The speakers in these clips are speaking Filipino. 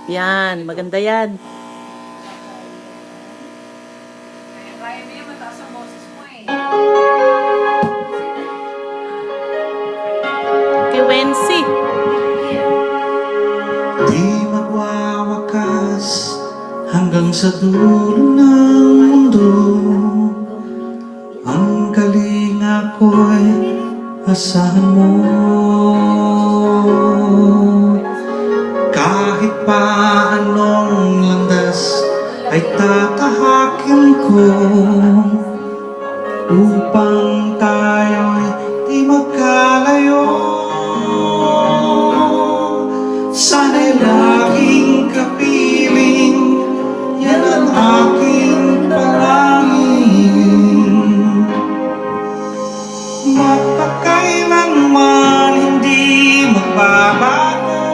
Yan, maganda yan. Kaya mo yan, mataas ang boses mo eh. Kay Wency. Di magwawakas hanggang sa dulo ng mundo. Ang kalinga ko'y asahan mo. Kahit pa anong landas ay tatahakin ko upang tayo'y di magkalayo. Sana'y laging kapiling, yan ang aking panalangin. Magpakailanman hindi magbabago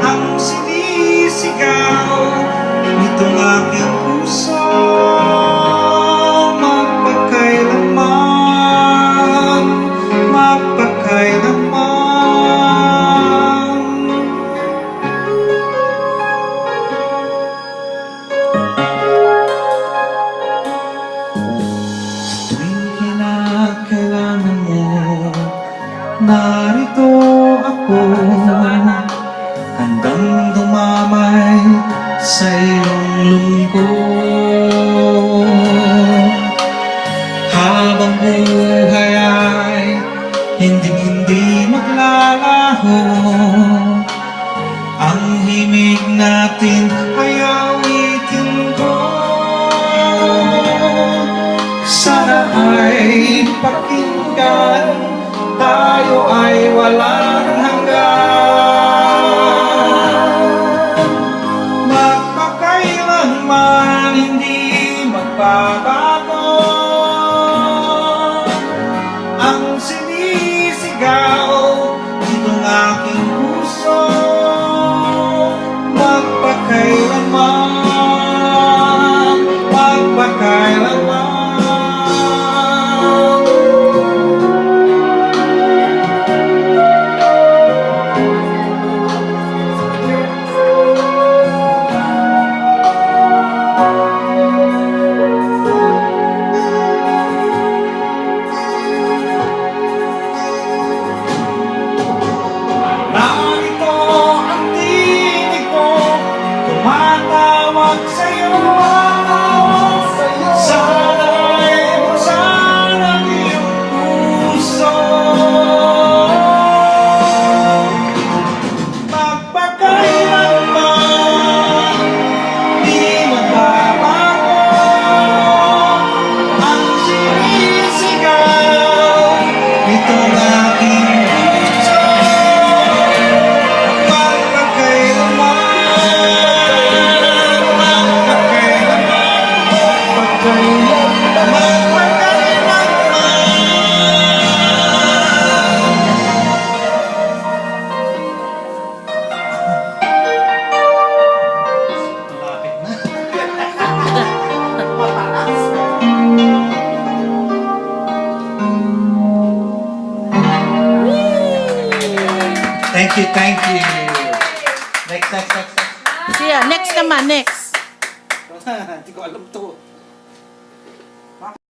ang sinisigaw nitong aking puso. Magpakailanman, magpakailanman. Kailangan mo, narito ako, handang dumamay sa iyong lungkot. Habang buhay ay hindi maglalaho, ang himig natin ay awitin ko. Sana ay pakinggan, tayo ay walang hanggan. Magpakailanman hindi magbabago ang sinisigaw nitong aking puso. Magpakailanman, magpakailanman. Narito ang tinig ko, tumatawag sa'yo. Sana'y buksan ang iyong puso. Magpakailanman di magbabago ang sinisigaw nitong aking puso. Thank you, thank you. Next. Siya, next naman, next. Hindi ko alam to.